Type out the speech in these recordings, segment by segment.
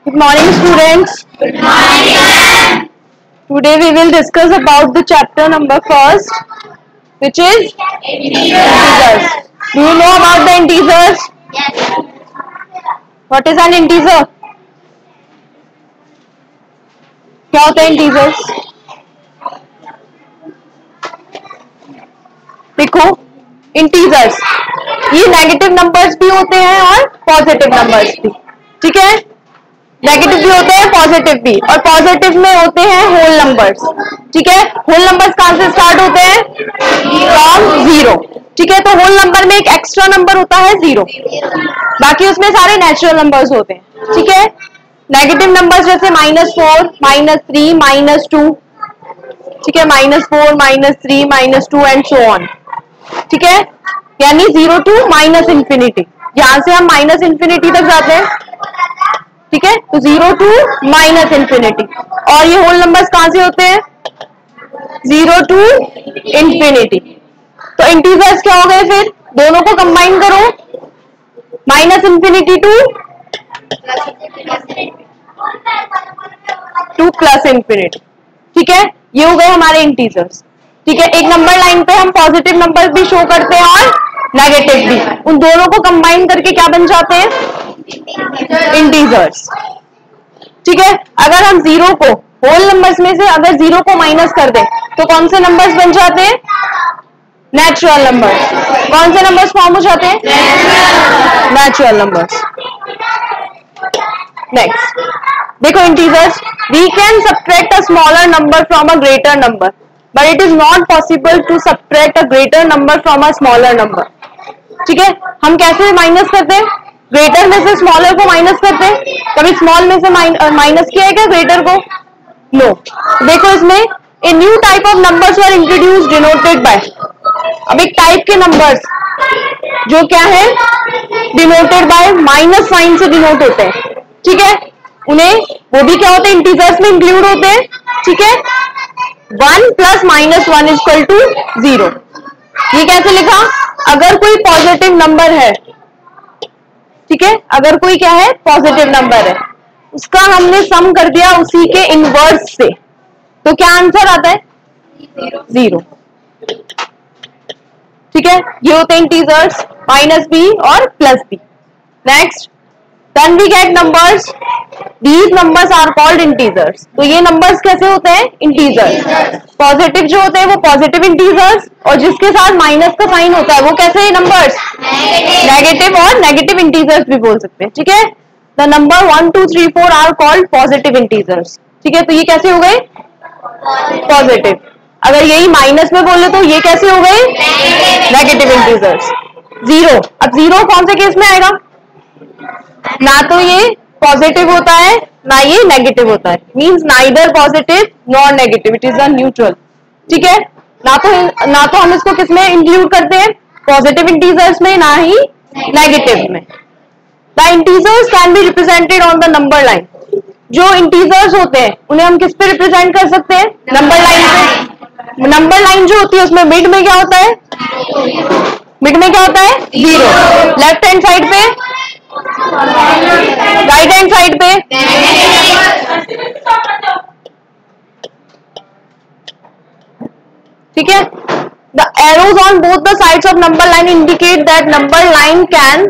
Good morning, students. Good morning. Today we will discuss about the chapter number first, which is integers. Do you know about the integers? Yes. What is an integer? क्या होता है integers? देखो, integers ये negative numbers भी होते हैं और positive numbers भी, ठीक है? नेगेटिव भी होते हैं, पॉजिटिव भी, और पॉजिटिव में होते हैं होल नंबर्स, ठीक है? होल नंबर्स कहां से स्टार्ट होते हैं? फ्रॉम जीरो, ठीक है? तो होल नंबर में एक एक्स्ट्रा नंबर होता है जीरो, बाकी उसमें सारे नेचुरल नंबर्स होते हैं, ठीक है? नेगेटिव नंबर्स जैसे -4, -3, -2, ठीक है? -4, -3, -2 एंड सो ऑन, ठीक है? यानी 0 to -infinity, यहां से हम -infinity तक जाते हैं, ठीक है? तो 0 to -infinity, और ये होल नंबर्स कहां से होते हैं? 0 to infinity। तो इंटीजर्स क्या हो गए फिर? दोनों को कंबाइन करो, -infinity to +infinity, ठीक है? ये हो गए हमारे इंटीजर्स, ठीक है? एक नंबर लाइन पे हम पॉजिटिव नंबर भी शो करते हैं और नेगेटिव भी, उन दोनों को कंबाइन करके क्या बन जाते हैं? इंटीजर्स, ठीक है? अगर हम जीरो को होल नंबर्स में से अगर जीरो को माइनस कर दें तो कौन से नंबर्स बन जाते हैं? Natural numbers. कौन से नंबर्स फॉर्म हो जाते हैं? Natural numbers. नेक्स्ट देखो, integers, we can subtract a smaller number from a greater number, but it is not possible to subtract a greater number from a smaller number, ठीक है? हम कैसे माइनस करते हैं? ग्रेटर में से स्मॉलर को माइनस करते हैं। कभी स्मॉल में से माइनस किया है क्या ग्रेटर को? नो। देखो, इसमें a new type of numbers are introduced denoted by, अब एक टाइप के नंबर्स जो क्या है? डिनोटेड बाय माइनस साइन से डिनोट होते हैं, ठीक है? उन्हें वो भी क्या होते हैं? इंटीजर्स में इंक्लूड होते हैं, ठीक है? 1 + -1 = 0। ये कैसे लिखा? अगर कोई पॉजिटिव नंबर है, ठीक है? अगर कोई क्या है? पॉजिटिव नंबर है, उसका हमने सम कर दिया उसी के इनवर्स से, तो क्या आंसर आता है? 0, ठीक है? ये होते हैं इंटीजर्स, -b और +b। Next, then we get numbers, these numbers are called integers। तो ये नंबर्स कैसे होते हैं? इंटीजर्स। पॉजिटिव जो होते हैं वो पॉजिटिव इंटीजर्स, और जिसके साथ माइनस का साइन होता है वो कैसे नंबर्स? नेगेटिव, और नेगेटिव इंटीजर्स भी बोल सकते हैं, ठीक है? The number 1, 2, 3, 4 are called positive integers, ठीक है? तो ये कैसे हो गए? पॉजिटिव। अगर यही माइनस में बोले तो ये कैसे हो गए? Negative integers. जीरो, अब जीरो कौन से केस में आएगा? ना तो ये पॉजिटिव होता है ना ये नेगेटिव होता है, means neither positive nor negative, it is a neutral, ठीक है? ना तो हम इसको किसमें इंक्लूड करते हैं? पॉजिटिव इंटीजर्स में, ना ही नेगेटिव में। The integers can be represented on the number line. जो इंटीजर्स होते हैं उन्हें हम किस पे रिप्रेजेंट कर सकते हैं? नंबर लाइन पे। नंबर लाइन जो होती है उसमें मिड में क्या होता है? मिड में क्या होता है? 0। लेफ्ट हैंड साइड पे, राइट हैंड साइड पे, ठीक है? The arrows on both the sides of number line indicate that number line can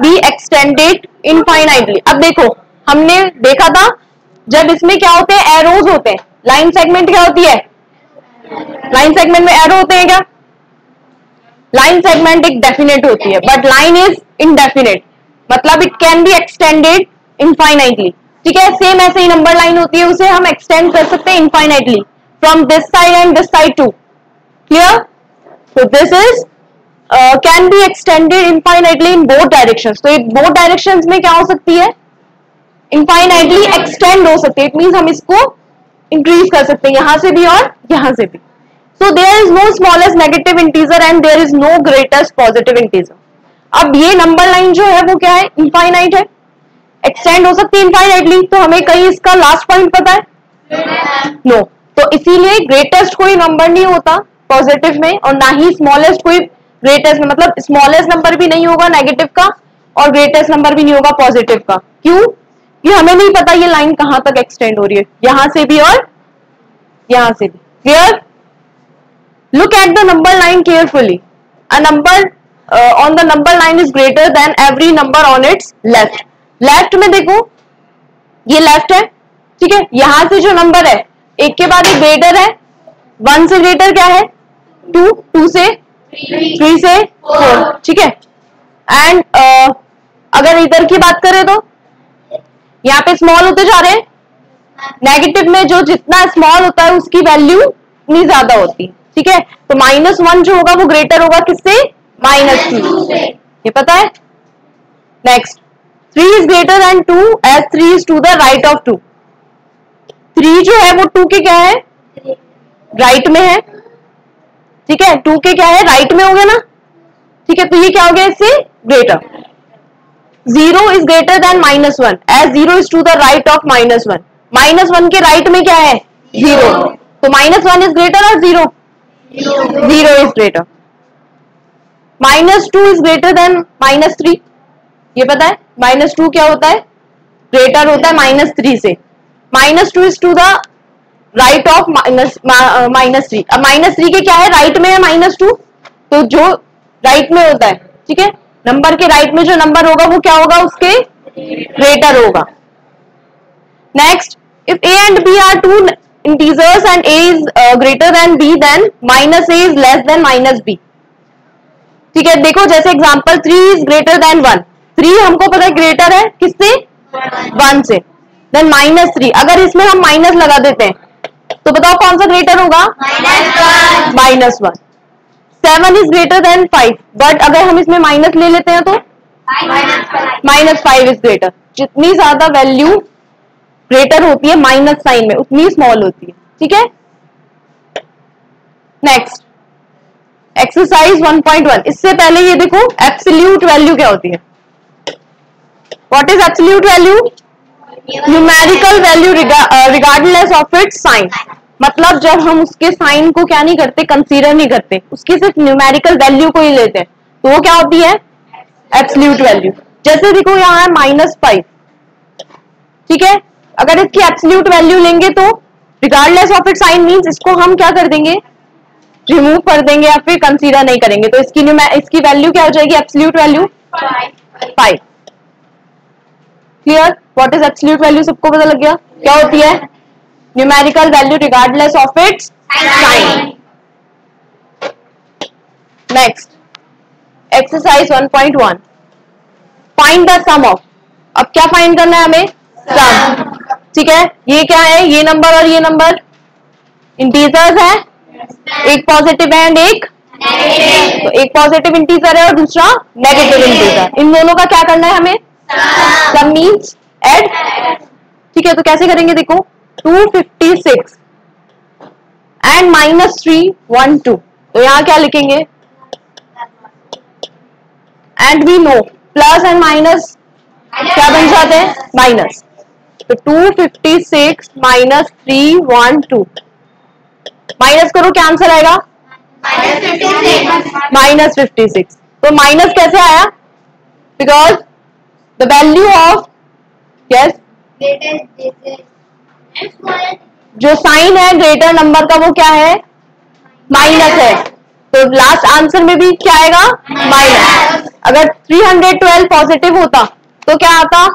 be extended infinitely. अब देखो, हमने देखा था जब इसमें क्या होते हैं? एरोज होते हैं। लाइन सेगमेंट क्या होती है? लाइन सेगमेंट में एरो होते हैं क्या? लाइन सेगमेंट एक डेफिनेट होती है, बट लाइन इज इनडेफिनेट, मतलब it can be extended infinitely, ठीक है? सेम ऐसे ही नंबर लाइन होती है, उसे हम एक्सटेंड कर सकते हैं infinitely from this side and this side too. Clear? तो this is can be extended infinitely in both directions. तो बोथ डायरेक्शंस में क्या हो सकती है? इनफाइनाइटली एक्सटेंड हो सकती है। इट मींस हम इसको इंक्रीज कर सकते हैं यहां से भी और यहां से भी। So there is no smallest negative integer and there is no greatest positive integer। अब ये नंबर लाइन जो है वो क्या है? इनफाइनाइट है, एक्सटेंड हो सकती है इनफाइनाइटली। तो हमें कहीं इसका लास्ट पॉइंट पता है? नो। तो इसीलिए ग्रेटेस्ट कोई नंबर नहीं होता पॉजिटिव में, और ना ही स्मॉलेस्ट कोई ग्रेटेस्ट में, मतलब स्मॉलेस्ट नंबर भी नहीं होगा नेगेटिव का और ग्रेटेस्ट नंबर भी नहीं होगा पॉजिटिव का। क्यों? ये हमें नहीं पता ये लाइन कहां तक एक्सटेंड हो रही है, यहां से भी और यहां से भी। Clear? Look at the number line carefully. A number on the number line is greater then every number on it's left. Left में देखो ये लेफ्ट है, ठीक है, यहां से जो नंबर है एक के बाद एक ग्रेटर है, 1 से ग्रेटर क्या है 2, 2 से 3 से 4, ठीक है। एंड अगर इधर की बात करें तो यहाँ पे स्मॉल होते जा रहे हैं, नेगेटिव में जो जितना स्मॉल होता है उसकी वैल्यू उतनी ज्यादा होती है, ठीक है। तो -1 जो होगा वो ग्रेटर होगा किससे, -2, ये पता है। Next, 3 is greater than 2 as 3 is to the right of 2। 3 जो है वो 2 के क्या है, राइट में है, ठीक है, 2 के क्या है, राइट में हो गया ना, ठीक है। तो ये क्या हो गया इससे greater. 0 is greater than -1 as 0 is to the right of -1। -1 के राइट में क्या है 0, तो -1 इज ग्रेटर और 0 is greater. -2 is greater then -3, ये पता है, -2 क्या होता है, ग्रेटर होता है -3 से। -2 is to the right of -3। अब -3 के क्या है, राइट में है -2, तो जो राइट में होता है, ठीक है, नंबर के राइट में जो नंबर होगा वो क्या होगा, उसके ग्रेटर होगा। Next, if a and b are two integers and a is greater than b, then -a is less than -b। ठीक है, देखो जैसे एग्जांपल 3 is greater than 1, 3 हमको पता है ग्रेटर है किससे, 1 से, देन -3। अगर इसमें हम माइनस लगा देते हैं तो बताओ कौन सा ग्रेटर होगा, -1। 7 इज ग्रेटर देन 5, बट अगर हम इसमें माइनस ले लेते हैं तो -5 इज ग्रेटर। जितनी ज्यादा वैल्यू ग्रेटर होती है माइनस साइन में उतनी स्मॉल होती है, ठीक है। Next, exercise 1.1। इससे पहले ये देखो एब्सोल्यूट वैल्यू क्या होती है। What is absolute value, numerical value regardless of its sign. मतलब जब हम उसके साइन को क्या नहीं करते, कंसीडर नहीं करते, उसकी सिर्फ न्यूमेरिकल वैल्यू को ही लेते हैं, तो वो क्या होती है, एब्सोल्यूट वैल्यू। जैसे देखो यहाँ है -5, ठीक है, अगर इसकी एब्सोल्यूट वैल्यू लेंगे तो regardless of its sign means इसको हम क्या कर देंगे, रिमूव कर देंगे या फिर कंसीडर नहीं करेंगे, तो इसकी वैल्यू क्या हो जाएगी, absolute value 5। Clear? What is absolute value, सबको पता लग गया क्या होती है, numerical value regardless of its sign. Next, exercise 1.1, find the sum of. अब क्या फाइंड करना है हमें, सम, ठीक है। ये क्या है, ये नंबर और ये नंबर इंटीजर्स है, एक पॉजिटिव है एंड एक नेगेटिव, तो एक पॉजिटिव इंटीजर है और दूसरा नेगेटिव इंटीजर। इन दोनों का क्या करना है हमें, सम मींस ऐड, ठीक है। तो कैसे करेंगे, देखो 256 एंड -312, तो यहां क्या लिखेंगे, and we know plus and minus क्या बन जाते हैं, माइनस। तो 256 -312 माइनस करो, क्या आंसर आएगा, -56। तो माइनस कैसे आया, because the value of, yes, जो साइन है ग्रेटर नंबर का वो क्या है, माइनस है, तो लास्ट आंसर में भी क्या आएगा, माइनस। अगर 312 पॉजिटिव होता तो क्या आता,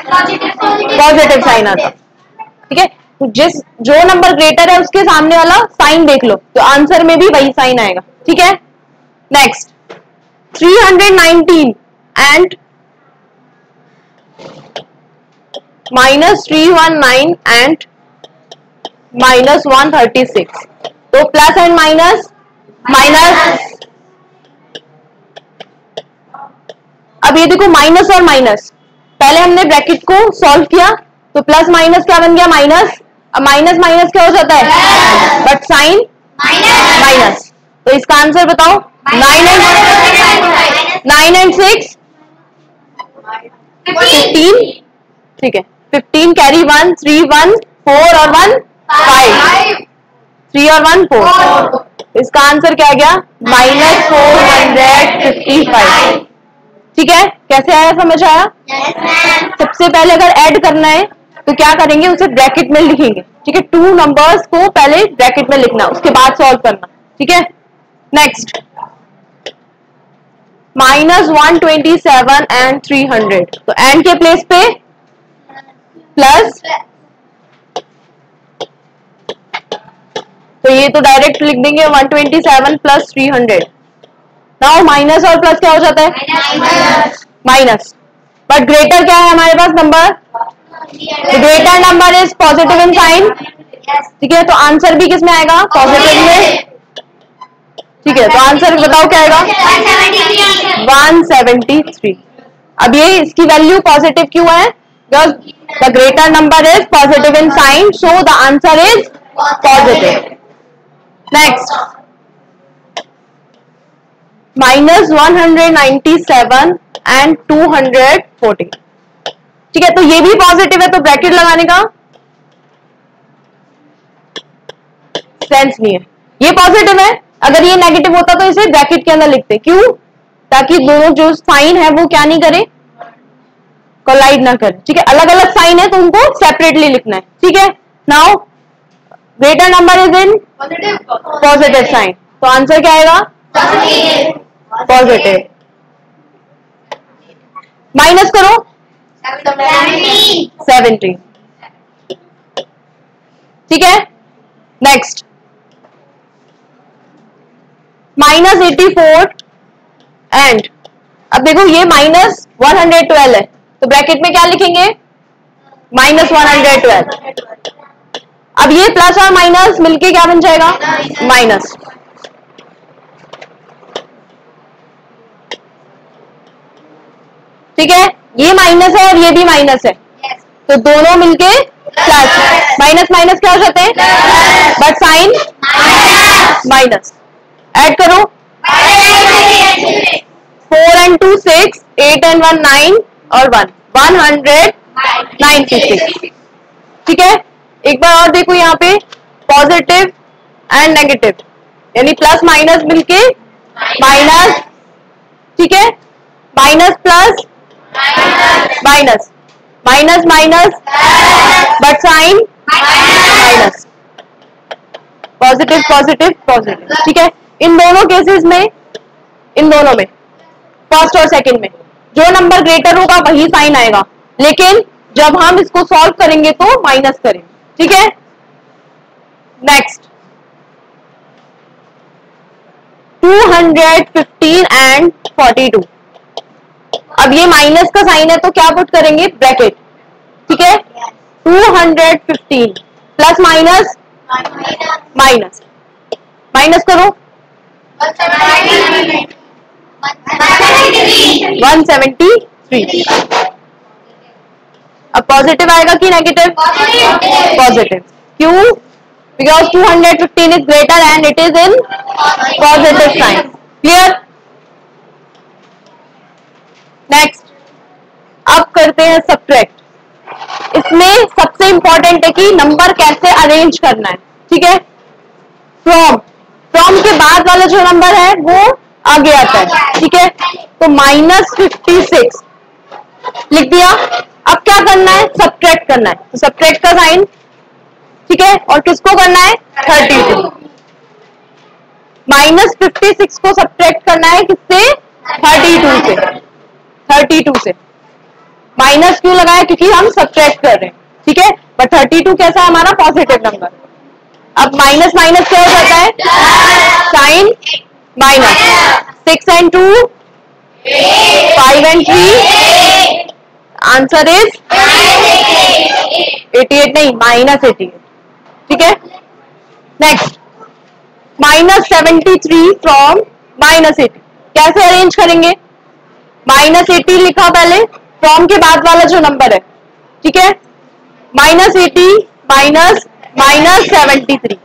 पॉजिटिव साइन आता, ठीक है। तो जो नंबर ग्रेटर है उसके सामने वाला साइन देख लो, तो आंसर में भी वही साइन आएगा, ठीक है। नेक्स्ट, 319 एंड -319 एंड -136, तो प्लस एंड माइनस माइनस। अब ये देखो माइनस और माइनस, पहले हमने ब्रैकेट को सॉल्व किया तो प्लस माइनस क्या बन गया, माइनस। अब माइनस माइनस क्या हो जाता है, बट साइन माइनस, तो इसका आंसर बताओ, 9 and 6 15, ठीक है, 15 कैरी 1, 3 1 4 और 1 5, 3 और 1 4, इसका आंसर क्या गया, -455, ठीक है, कैसे आया, समझ आया? सबसे पहले अगर ऐड करना है तो क्या करेंगे, उसे ब्रैकेट में लिखेंगे। ठीक है, 2 नंबर्स को पहले ब्रैकेट में लिखना, उसके बाद सॉल्व करना। ठीक है, नेक्स्ट -127 एंड 300, तो एंड के प्लेस पे प्लस, तो ये तो डायरेक्ट लिख देंगे 127 प्लस 300। नाउ माइनस और प्लस क्या हो जाता है, माइनस, बट ग्रेटर क्या है हमारे पास number, greater number is positive in sign. ठीक है, तो आंसर भी किस में आएगा, पॉजिटिव में। ठीक है, तो आंसर बताओ क्या आएगा, 173। अब ये इसकी वैल्यू पॉजिटिव क्यों है, because the greater number is positive in sign, so the answer is positive. Next -197 and 240। ठीक है, तो ये भी पॉजिटिव है, तो ब्रैकेट लगाने का सेंस नहीं है। ये पॉजिटिव है, अगर ये नेगेटिव होता तो इसे ब्रैकेट के अंदर लिखते, क्यों, ताकि दोनों जो साइन है वो क्या नहीं करे, कोलाइड ना करे। ठीक है, अलग अलग साइन है तो उनको सेपरेटली लिखना है। ठीक है, now greater number is in positive sign, तो आंसर क्या आएगा, पॉजिटिव। माइनस करो 70। ठीक है, नेक्स्ट -84 एंड, अब देखो ये -112 है, तो ब्रैकेट में क्या लिखेंगे, -112। अब ये प्लस और माइनस मिलके क्या बन जाएगा, माइनस। ठीक है, ये माइनस है और ये भी माइनस है, तो दोनों मिलके प्लस, माइनस माइनस क्या हो जाते हैं, बट साइन माइनस। ऐड करो 4 and 2 6, 8 and 1 9 और 1 196। ठीक है, एक बार और देखो यहाँ पे पॉजिटिव एंड नेगेटिव, यानी प्लस माइनस मिलके माइनस। ठीक है, minus plus minus, minus minus but sign minus, positive positive positive. ठीक है, इन दोनों केसेस में, इन दोनों में फर्स्ट और सेकंड में जो नंबर ग्रेटर होगा वही साइन आएगा, लेकिन जब हम इसको सॉल्व करेंगे तो माइनस करेंगे। ठीक है, नेक्स्ट 215 एंड 42। अब ये माइनस का साइन है तो क्या पुट करेंगे, ब्रैकेट। ठीक है, 215 प्लस माइनस माइनस, माइनस करो 173। अब पॉजिटिव आएगा कि नेगेटिव, पॉजिटिव, क्यों, because 215 is greater and it is in positive sign. Clear, next अब करते हैं सब्ट्रैक्ट। इसमें सबसे इंपॉर्टेंट है कि नंबर कैसे अरेंज करना है। ठीक है, फ्रॉम के बाद वाला जो नंबर है वो आगे आता है। ठीक है, तो -56 लिख दिया। अब क्या करना है, सब्ट्रैक्ट करना है, तो सब्ट्रैक्ट का साइन। ठीक है, और किसको करना है, 32। -56 को सब्ट्रैक्ट करना है किससे, 32 से। 32 से माइनस क्यों लगाया, क्योंकि हम सब्ट्रैक्ट कर रहे हैं। ठीक है, बट 32 कैसा है हमारा, पॉजिटिव नंबर। अब माइनस माइनस क्या हो जाता है, sign minus. 6 and 2 5 and 3, answer is 88 नहीं, -88। ठीक है, नेक्स्ट -73 फ्रॉम -80। कैसे अरेंज करेंगे, -80 लिखा पहले, फ्रॉम के बाद वाला जो नंबर है। ठीक है, -80 माइनस -73,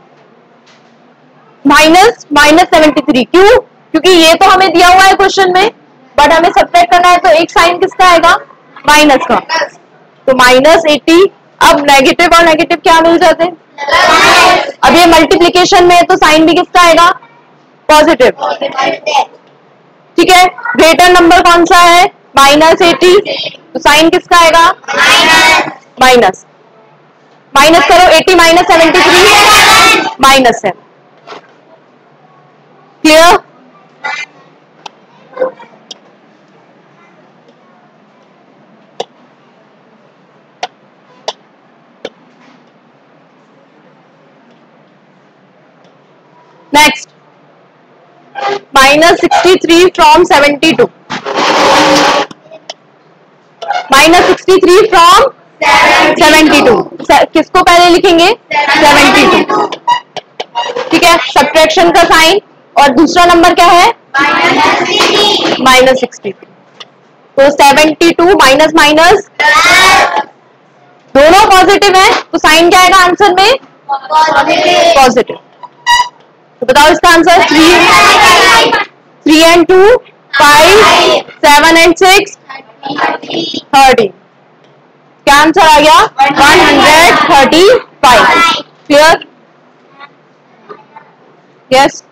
-73 क्यों, क्योंकि ये तो हमें दिया हुआ है क्वेश्चन में, बट हमें सब्ट्रैक्ट करना है, तो एक साइन किसका आएगा, माइनस का, तो -80। अब नेगेटिव और नेगेटिव क्या मिल जाते हैं, अब ये मल्टीप्लीकेशन में है तो साइन भी किसका आएगा, पॉजिटिव। ठीक है, ग्रेटर नंबर कौन सा है, -80, तो साइन किसका आएगा? माइनस। माइनस करो, 80 minus 73 -7। Clear? Next, -63 from 72। -63 from 72, किसको पहले लिखेंगे? 72। ठीक है, सब्ट्रैक्शन का साइन। और दूसरा नंबर क्या है? -63। तो 72 माइनस माइनस दोनों पॉजिटिव है, तो साइन क्या आएगा आंसर में? पॉजिटिव। तो बताओ इसका आंसर। 3 and 2 5, 7 and 6 30। क्या आंसर आ गया? 135। Clear? Yes.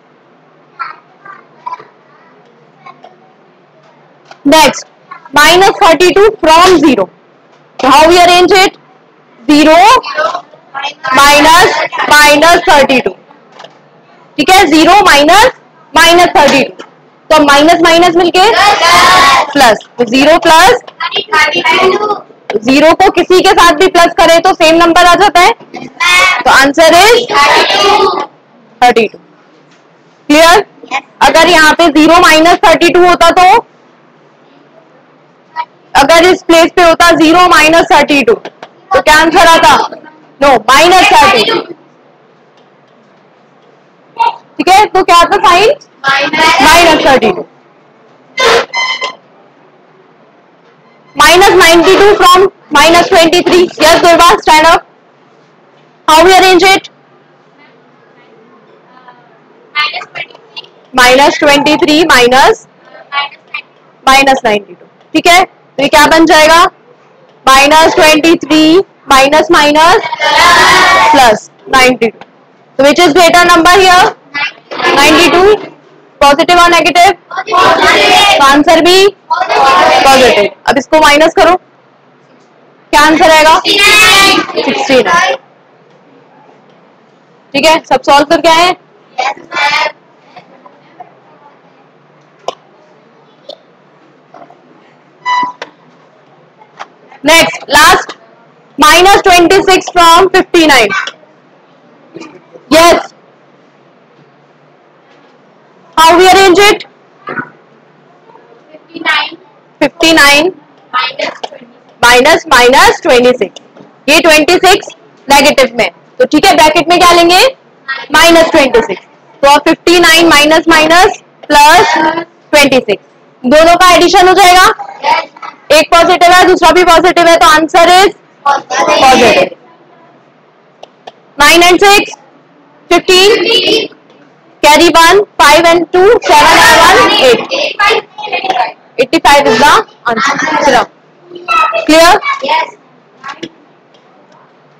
Next, -32 from 0। How we arrange it? 0 minus -32। ठीक है, 0 माइनस -32, तो माइनस माइनस मिलके प्लस, तो 0 प्लस 0 को किसी के साथ भी प्लस करे तो सेम नंबर आ जाता है, तो आंसर इज 32। क्लियर? अगर यहाँ पे 0 माइनस 32 होता तो, अगर इस प्लेस पे होता 0 माइनस 32, तो क्या आंसर आता? नो, -32। ठीक है, तो क्या आता sign? -32। -92 from -23। Yes Durga, stand up. How we arrange it? -23 minus -92। ठीक है, तो ये क्या बन जाएगा? -23 माइनस माइनस प्लस 92। तो which is greater number here? 92। Positive और नेगेटिव? तो आंसर भी पॉजिटिव। अब इसको माइनस करो, क्या आंसर आएगा? 69। ठीक है, सब सॉल्व करके आए? Next, last, -26 from 59। Yes, how we arrange it? 59 minus -26। ये 26 नेगेटिव में, तो ठीक है, ब्रैकेट में क्या लेंगे? -26। तो अब 59 माइनस माइनस प्लस 26, दोनों का एडिशन हो जाएगा। एक पॉजिटिव है, दूसरा भी पॉजिटिव है, तो answer is positive. 9 and 6 15, carry 1, 5 and 2 7 and 1 8। 85 is the answer. Clear? Yes.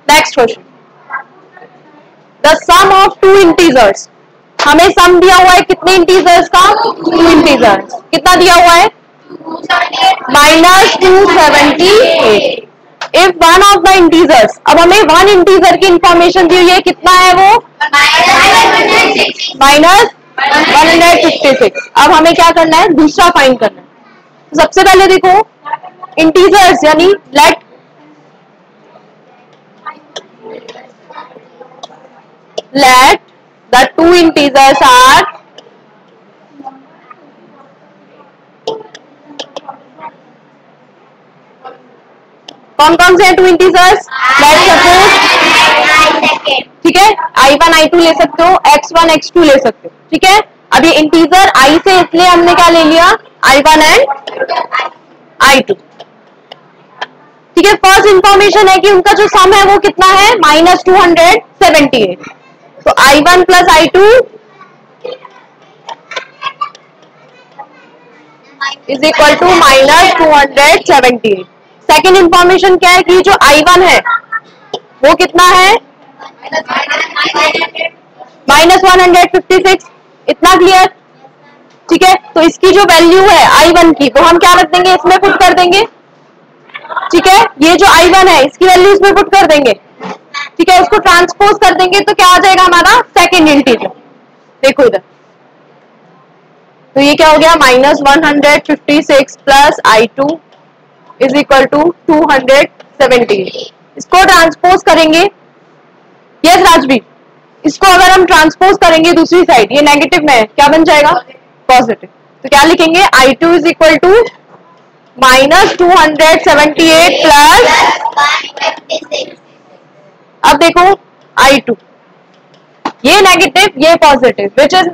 Next question. The sum of two integers. हमें सम दिया हुआ है कितने इंटीजर्स का? 2 इंटीजर्स। कितना दिया हुआ है? -278। If one of the integers, अब हमें वन इंटीजर की इंफॉर्मेशन दी हुई है, कितना है वो? -156। अब हमें क्या करना है? दूसरा फाइंड करना है। तो सबसे पहले देखो, इंटीजर्स यानी late the two integers are कौन कौन से हैं टू इंटीजर्स? लेट सपोज, ठीक है, I1 I2 ले सकते हो, X1 X2 ले सकते हो। ठीक है, अब ये इंटीजर I से, इसलिए हमने क्या ले लिया? I1 and I2। ठीक है, फर्स्ट इंफॉर्मेशन है कि उनका जो सम है वो कितना है? -278। तो I1 plus I2 is equal to -278। Second information क्या है कि जो I1 है वो कितना है? -156। इतना क्लियर? ठीक है, तो इसकी जो वैल्यू है I1 की वो हम क्या रख देंगे, इसमें पुट कर देंगे। ठीक है, ये जो I1 है इसकी वैल्यू इसमें पुट कर देंगे। ठीक है, उसको ट्रांसपोज कर देंगे तो क्या आ जाएगा हमारा सेकेंड इंटीजर। देखो इधर, तो ये क्या हो गया, -156 plus I2 is equal to 270। इसको ट्रांसपोज करेंगे, यस राजवीर, इसको अगर हम ट्रांसपोज करेंगे दूसरी साइड, ये नेगेटिव में है, क्या बन जाएगा, पॉजिटिव। तो क्या लिखेंगे, I2 is equal to -278 plus, अब देखो I2, ये नेगेटिव ये positive,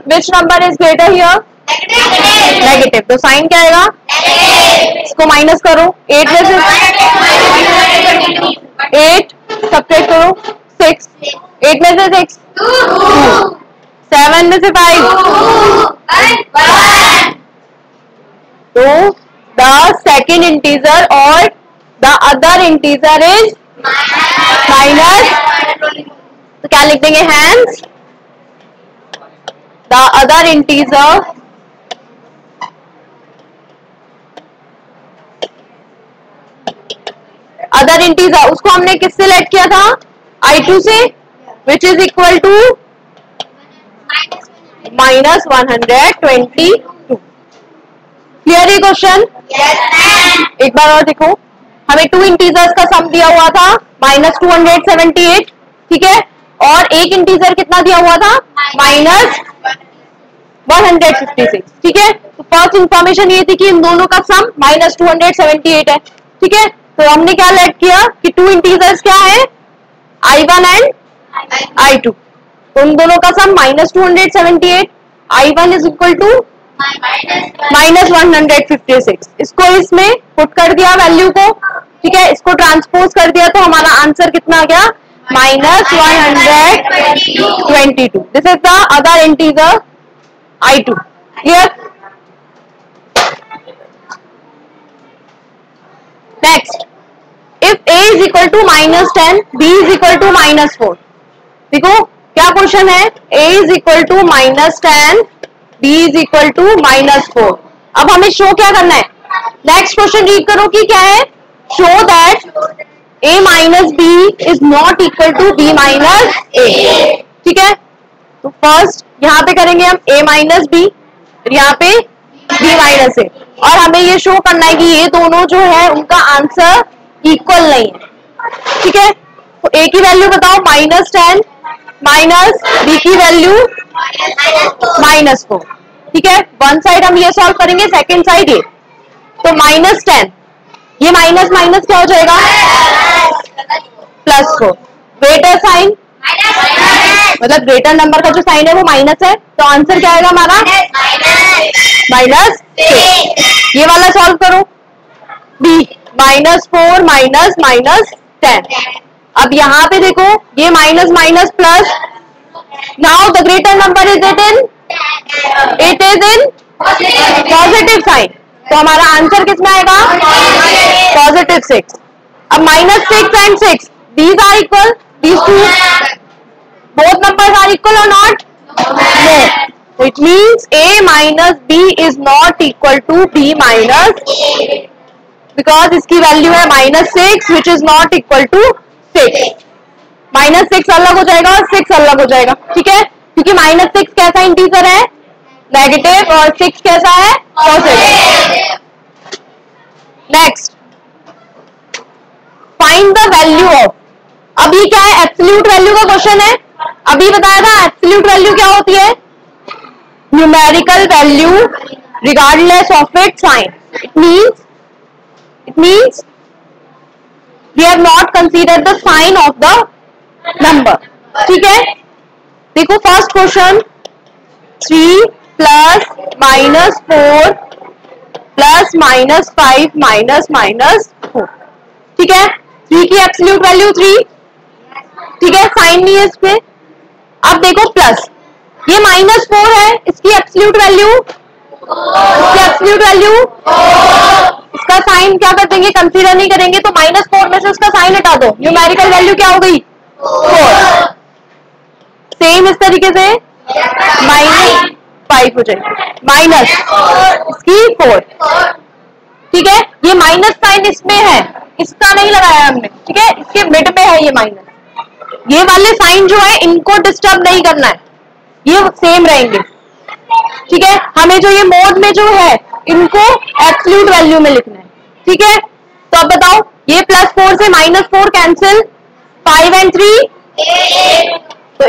which number is greater here, negative. तो साइन क्या आएगा, इसको माइनस करो, 8 में से 8 सब्ट्रैक्ट करो 6, 8 में से 6 2, 7 में से 5 तो द सेकेंड इंटीजर और the other integer is minus, तो क्या लिख देंगे, हैंस द अदर इंटीजर उसको हमने किससे लेट किया था, I2 से, which is equal to -122। Clear है क्वेश्चन? एक बार और देखो, हमें 2 इंटीजर्स का सम दिया हुआ था -278, ठीक है, और एक इंटीजर कितना दिया हुआ था, -156, ठीक है। तो फर्स्ट इंफॉर्मेशन ये थी कि इन दोनों का सम -278 है, ठीक है। तो हमने क्या लेट किया कि 2 इंटीजर्स क्या है, I1 एंड I2, तो उन दोनों का सम -278, I1 इज इक्वल टू -156। इसको इसमें पुट कर दिया वैल्यू को, ठीक है, इसको ट्रांसपोज कर दिया तो हमारा आंसर कितना आ गया, -122। This is the other integer I2। Clear? Next, if A is equal to -10, B is equal to -4। देखो क्या क्वेश्चन है, A is equal to -10, B is equal to -4। अब हमें शो क्या करना है, नेक्स्ट क्वेश्चन रीड करो कि क्या है, show that A minus B is not equal to B minus A। ठीक है, तो फर्स्ट यहाँ पे करेंगे हम A माइनस B, यहाँ पे B माइनस A, और हमें ये शो करना है कि ये दोनों जो है उनका आंसर इक्वल नहीं है। ठीक है, तो A की वैल्यू बताओ -10 माइनस B की वैल्यू -4। ठीक है, वन साइड हम ये सॉल्व करेंगे, सेकेंड साइड ये, तो -10, ये माइनस माइनस क्या हो जाएगा, +4। ग्रेटर साइन मतलब ग्रेटर नंबर का जो साइन है वो माइनस है, तो आंसर क्या आएगा हमारा, -6। ये वाला सॉल्व करो, B -4 माइनस -10। अब यहाँ पे देखो ये minus minus plus, now the greater number is it in positive sign, तो हमारा आंसर किसमें आएगा, +6। अब -6 and 6, these are equal, these two, both numbers are equal or not? No. So it means A minus B is not equal to B minus A, because इसकी value है -6 which is not equal to 6। -6 अलग हो जाएगा और 6 अलग हो जाएगा। ठीक है, क्योंकि -6 कैसा इंटीजर है, नेगेटिव, और 6 कैसा है, positive. Next, find the value of, अभी क्या है, एब्सोल्यूट वैल्यू का क्वेश्चन है। अभी बताया था एब्सोल्यूट वैल्यू क्या होती है, numerical value regardless of its sign. It means we have not considered the sign of the number. ठीक है, देखो फर्स्ट क्वेश्चन, 3 + -4 + -5 -4। ठीक है, 3 की एब्सोल्यूट वैल्यू 3। ठीक है, साइन नहीं है इस पे। अब देखो प्लस, ये -4 है, इसकी एब्सोल्यूट वैल्यू, इसका साइन क्या कर देंगे, कंसीडर नहीं करेंगे, तो -4 में से उसका साइन हटा दो, न्यूमेरिकल वैल्यू क्या हो गई, 4। सेम इस तरीके से 5 हो जाएगी, माइनस इसकी 4। ठीक है, ये माइनस साइन इसमें है, इसका नहीं लगाया हमने, ठीक है, इसके मिड में है ये माइनस। ये वाले साइन जो है इनको डिस्टर्ब नहीं करना है, ये सेम रहेंगे। ठीक है, हमें जो ये मोड में जो है इनको एब्सोल्यूट वैल्यू में लिखना है। ठीक है, तो अब बताओ, ये +4 से -4 कैंसिल, 5 and 3 तो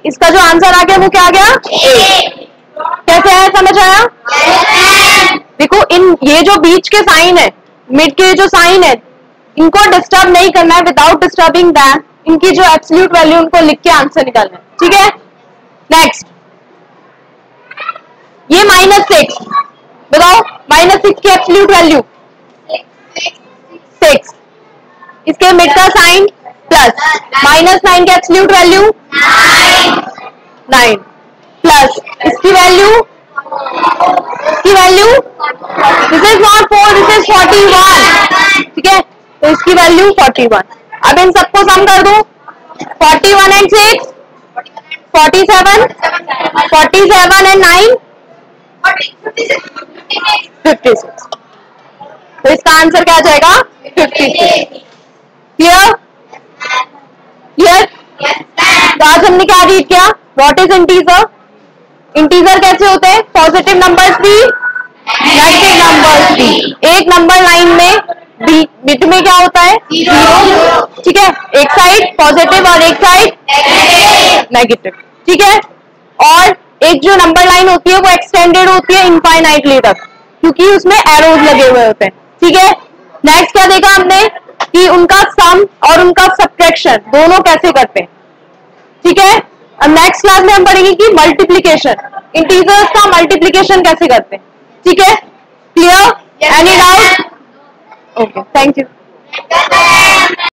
इसका जो आंसर आ गया वो क्या आ गया, 8। कैसे आया, समझ आया? देखो, ये जो बीच के साइन है, मिड के जो साइन है, इनको डिस्टर्ब नहीं करना है, विदाउट डिस्टर्बिंग दैम इनकी जो एब्सोल्यूट वैल्यू उनको लिख के आंसर निकालना है। ठीक है, नेक्स्ट, ये -6, बताओ -6 की एब्सोल्यूट वैल्यू 6, इसके मिड का साइन प्लस, -9 की एब्सोल्यूट वैल्यू 9 प्लस इसकी value this is not 4, this is 41। ठीक है, तो इसकी वैल्यू 41। अब इन सबको सम कर दो, 41 and 6 47, 47 and 9 56। तो इसका आंसर क्या आ जाएगा, 56। क्लियर? क्लियर? तो आज हमने क्या रीड किया, व्हाट इज इंटीजर, इंटीजर कैसे होते हैं, पॉजिटिव नंबर्स भी नेगेटिव नंबर्स भी। एक नंबर लाइन में मिड में क्या होता है, 0। ठीक है, एक साइड पॉजिटिव और एक साइड नेगेटिव। ठीक है, और एक जो नंबर लाइन होती है वो एक्सटेंडेड होती है इनफाइनाइटली तक, क्योंकि उसमें एरोज लगे हुए होते हैं। ठीक है, नेक्स्ट क्या देखा हमने कि उनका सम और उनका सब्ट्रैक्शन दोनों कैसे करते हैं। ठीक है, अब नेक्स्ट क्लास में हम पढ़ेंगे कि मल्टीप्लिकेशन, इंटीजर्स का मल्टीप्लिकेशन कैसे करते हैं। ठीक है, clear? Any doubt? Okay, thank you.